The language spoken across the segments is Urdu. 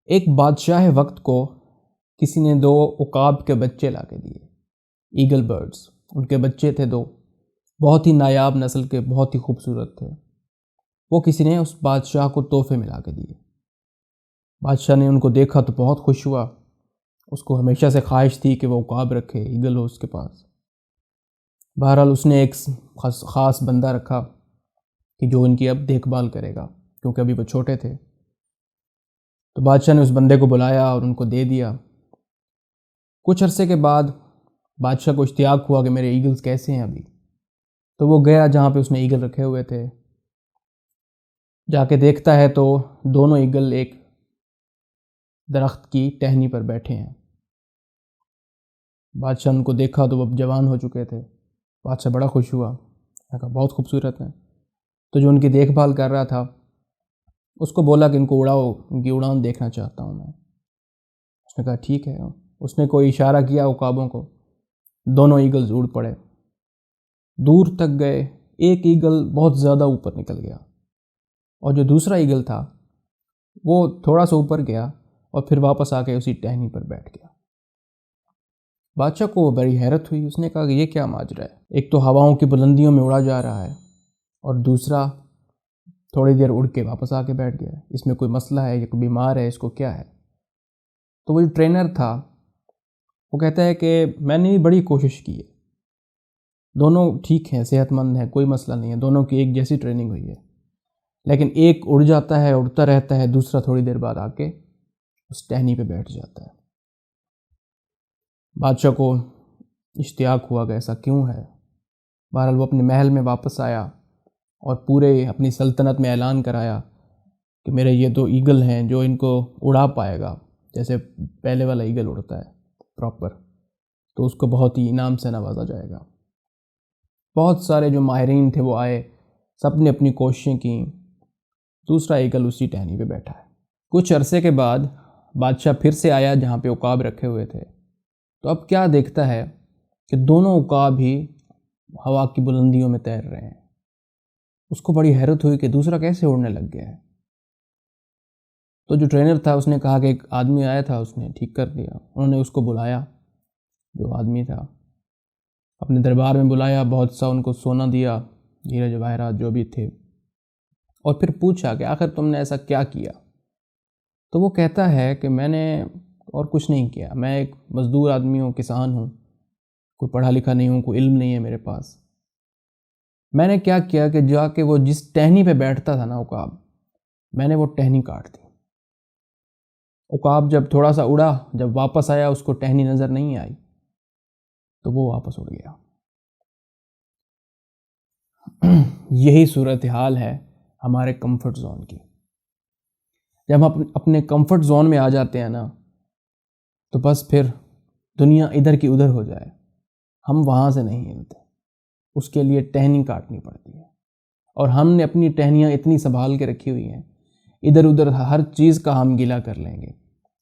ایک بادشاہ وقت کو کسی نے 2 عقاب کے بچے لا کے دیے، ایگل برڈز۔ ان کے بچے تھے 2، بہت ہی نایاب نسل کے، بہت ہی خوبصورت تھے۔ وہ کسی نے اس بادشاہ کو تحفے میں لا کے دیے۔ بادشاہ نے ان کو دیکھا تو بہت خوش ہوا، اس کو ہمیشہ سے خواہش تھی کہ وہ عقاب رکھے، ایگل ہو اس کے پاس۔ بہرحال اس نے ایک خاص بندہ رکھا کہ جو ان کی اب دیکھ بھال کرے گا، کیونکہ ابھی وہ چھوٹے تھے۔ تو بادشاہ نے اس بندے کو بلایا اور ان کو دے دیا۔ کچھ عرصے کے بعد بادشاہ کو اشتیاق ہوا کہ میرے ایگلز کیسے ہیں ابھی، تو وہ گیا جہاں پہ اس نے ایگل رکھے ہوئے تھے۔ جا کے دیکھتا ہے تو دونوں ایگل ایک درخت کی ٹہنی پر بیٹھے ہیں۔ بادشاہ ان کو دیکھا تو وہ جوان ہو چکے تھے۔ بادشاہ بڑا خوش ہوا، کہا بہت خوبصورت ہیں۔ تو جو ان کی دیکھ بھال کر رہا تھا اس کو بولا کہ ان کو اڑاؤ، ان کی اڑان دیکھنا چاہتا ہوں میں۔ اس نے کہا ٹھیک ہے۔ اس نے کوئی اشارہ کیا عقابوں کو، دونوں ایگلز اڑ پڑے، دور تک گئے۔ ایک ایگل بہت زیادہ اوپر نکل گیا اور جو دوسرا ایگل تھا وہ تھوڑا سا اوپر گیا اور پھر واپس آ کے اسی ٹہنی پر بیٹھ گیا۔ بادشاہ کو بڑی حیرت ہوئی، اس نے کہا کہ یہ کیا ماجرا ہے؟ ایک تو ہواؤں کی بلندیوں میں اڑا جا رہا ہے اور دوسرا تھوڑی دیر اڑ کے واپس آ کے بیٹھ گیا، اس میں کوئی مسئلہ ہے یا کوئی بیمار ہے، اس کو کیا ہے؟ تو وہ جو ٹرینر تھا وہ کہتا ہے کہ میں نے بڑی کوشش کی ہے، دونوں ٹھیک ہیں، صحت مند ہیں، کوئی مسئلہ نہیں ہے، دونوں کی ایک جیسی ٹریننگ ہوئی ہے، لیکن ایک اڑ جاتا ہے، اڑتا رہتا ہے، دوسرا تھوڑی دیر بعد آ کے اس ٹہنی پہ بیٹھ جاتا ہے۔ بادشاہ کو اشتیاق ہوا کہ ایسا کیوں ہے؟ بہرحال وہ اپنے محل میں واپس آیا اور پورے اپنی سلطنت میں اعلان کرایا کہ میرے یہ 2 ایگل ہیں، جو ان کو اڑا پائے گا جیسے پہلے والا ایگل اڑتا ہے پراپر، تو اس کو بہت ہی انعام سے نوازا جائے گا۔ بہت سارے جو ماہرین تھے وہ آئے، سب نے اپنی کوششیں کیں، دوسرا ایگل اسی ٹہنی پہ بیٹھا ہے۔ کچھ عرصے کے بعد بادشاہ پھر سے آیا جہاں پہ عقاب رکھے ہوئے تھے، تو اب کیا دیکھتا ہے کہ دونوں عقاب ہی ہوا کی بلندیوں میں تیر رہے ہیں۔ اس کو بڑی حیرت ہوئی کہ دوسرا کیسے اڑنے لگ گیا ہے۔ تو جو ٹرینر تھا اس نے کہا کہ ایک آدمی آیا تھا، اس نے ٹھیک کر دیا۔ انہوں نے اس کو بلایا، جو آدمی تھا اپنے دربار میں بلایا، بہت سا ان کو سونا دیا، ہیرے جواہرات جو بھی تھے، اور پھر پوچھا کہ آخر تم نے ایسا کیا کیا؟ تو وہ کہتا ہے کہ میں نے اور کچھ نہیں کیا، میں ایک مزدور آدمی ہوں، کسان ہوں، کوئی پڑھا لکھا نہیں ہوں، کوئی علم نہیں ہے میرے پاس۔ میں نے کیا کیا کہ جا کے وہ جس ٹہنی پہ بیٹھتا تھا نا عقاب، میں نے وہ ٹہنی کاٹ دی۔ عقاب جب تھوڑا سا اڑا، جب واپس آیا اس کو ٹہنی نظر نہیں آئی تو وہ واپس اڑ گیا۔ یہی صورتحال ہے ہمارے کمفرٹ زون کی۔ جب ہم اپنے کمفرٹ زون میں آ جاتے ہیں نا تو بس پھر دنیا ادھر کی ادھر ہو جائے، ہم وہاں سے نہیں ہلتے، اس کے لیے ٹہنی کاٹنی پڑتی ہے۔ اور ہم نے اپنی ٹہنیاں اتنی سنبھال کے رکھی ہوئی ہیں، ادھر ادھر ہر چیز کا ہم گلہ کر لیں گے۔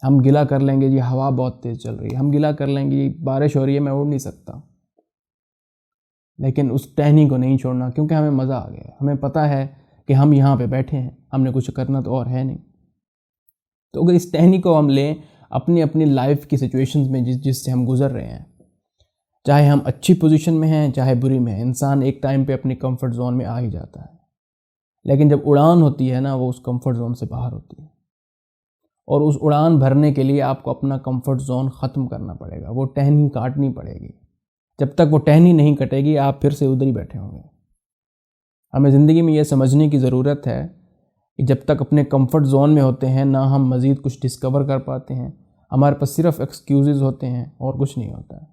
ہم گلہ کر لیں گے یہ ہوا بہت تیز چل رہی ہے، ہم گلہ کر لیں گے یہ بارش ہو رہی ہے، میں اڑ نہیں سکتا، لیکن اس ٹہنی کو نہیں چھوڑنا، کیونکہ ہمیں مزہ آ گیا، ہمیں پتہ ہے کہ ہم یہاں پہ بیٹھے ہیں، ہم نے کچھ کرنا تو اور ہے نہیں۔ تو اگر اس ٹہنی کو ہم لیں اپنی لائف کی سچویشنز میں جس سے ہم گزر رہے ہیں، چاہے ہم اچھی پوزیشن میں ہیں چاہے بری میں ہیں، انسان ایک ٹائم پہ اپنی کمفرٹ زون میں آ ہی جاتا ہے، لیکن جب اڑان ہوتی ہے نا وہ اس کمفرٹ زون سے باہر ہوتی ہے، اور اس اڑان بھرنے کے لیے آپ کو اپنا کمفرٹ زون ختم کرنا پڑے گا، وہ ٹہنی کاٹنی پڑے گی۔ جب تک وہ ٹہنی نہیں کٹے گی آپ پھر سے ادھر ہی بیٹھے ہوں گے۔ ہمیں زندگی میں یہ سمجھنے کی ضرورت ہے کہ جب تک اپنے کمفرٹ زون میں ہوتے ہیں نہ ہم مزید کچھ ڈسکور کر پاتے ہیں، ہمارے پاس صرف ایکسکیوزز ہوتے ہیں اور کچھ نہیں ہوتا ہے۔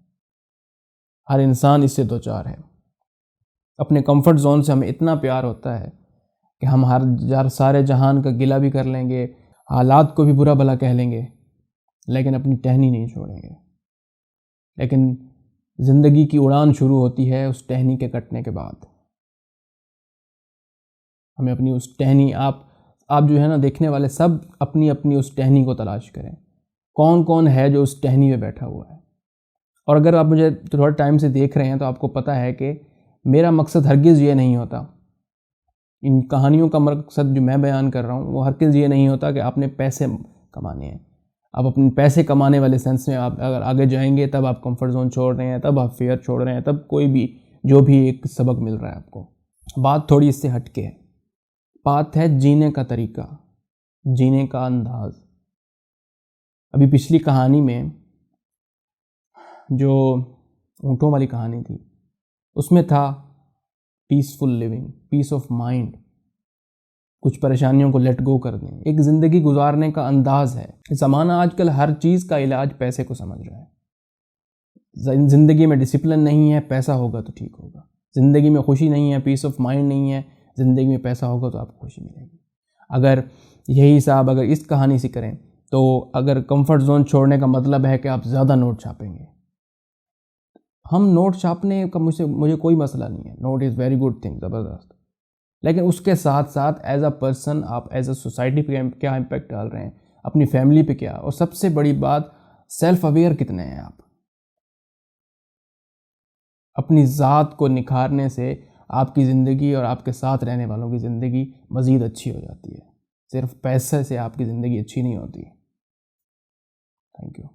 ہر انسان اس سے دوچار ہے۔ اپنے کمفرٹ زون سے ہمیں اتنا پیار ہوتا ہے کہ ہم ہر سارے جہان کا گلہ بھی کر لیں گے، حالات کو بھی برا بھلا کہہ لیں گے، لیکن اپنی ٹہنی نہیں چھوڑیں گے۔ لیکن زندگی کی اڑان شروع ہوتی ہے اس ٹہنی کے کٹنے کے بعد۔ ہمیں اپنی اس ٹہنی، آپ جو ہے نا دیکھنے والے سب اپنی اس ٹہنی کو تلاش کریں، کون کون ہے جو اس ٹہنی پہ بیٹھا ہوا ہے۔ اور اگر آپ مجھے تھوڑا ٹائم سے دیکھ رہے ہیں تو آپ کو پتہ ہے کہ میرا مقصد ہرگز یہ نہیں ہوتا، ان کہانیوں کا مقصد جو میں بیان کر رہا ہوں وہ ہرگز یہ نہیں ہوتا کہ آپ نے کمانے ہیں. آپ اپنے پیسے کمانے والے سینس میں آپ اگر آگے جائیں گے تب آپ کمفرٹ زون چھوڑ رہے ہیں, تب آپ فیئر چھوڑ رہے ہیں, تب کوئی بھی جو بھی ایک سبق مل رہا ہے آپ کو. بات تھوڑی اس سے ہٹ کے ہے, بات ہے جینے کا طریقہ, جینے کا انداز. ابھی پچھلی کہانی میں جو اونٹوں والی کہانی تھی اس میں تھا peaceful living, peace of mind, کچھ پریشانیوں کو لیٹ گو کر دیں. ایک زندگی گزارنے کا انداز ہے. زمانہ آج کل ہر چیز کا علاج پیسے کو سمجھ رہا ہے. زندگی میں ڈسپلن نہیں ہے, پیسہ ہوگا تو ٹھیک ہوگا. زندگی میں خوشی نہیں ہے, پیس آف مائنڈ نہیں ہے, زندگی میں پیسہ ہوگا تو آپ کو خوشی ملے گی. اگر یہی حساب اگر اس کہانی سے کریں تو اگر کمفرٹ زون چھوڑنے کا مطلب ہے کہ آپ زیادہ نوٹ چھاپیں گے, ہم نوٹ چھاپنے کا مجھے کوئی مسئلہ نہیں ہے. Not is very good thing, زبردست. لیکن اس کے ساتھ ساتھ ایز اے پرسن آپ ایز اے سوسائٹی پہ کیا امپیکٹ ڈال رہے ہیں, اپنی فیملی پہ کیا, اور سب سے بڑی بات سیلف اویئر کتنے ہیں آپ. اپنی ذات کو نکھارنے سے آپ کی زندگی اور آپ کے ساتھ رہنے والوں کی زندگی مزید اچھی ہو جاتی ہے. صرف پیسے سے آپ کی زندگی اچھی نہیں ہوتی. Thank you.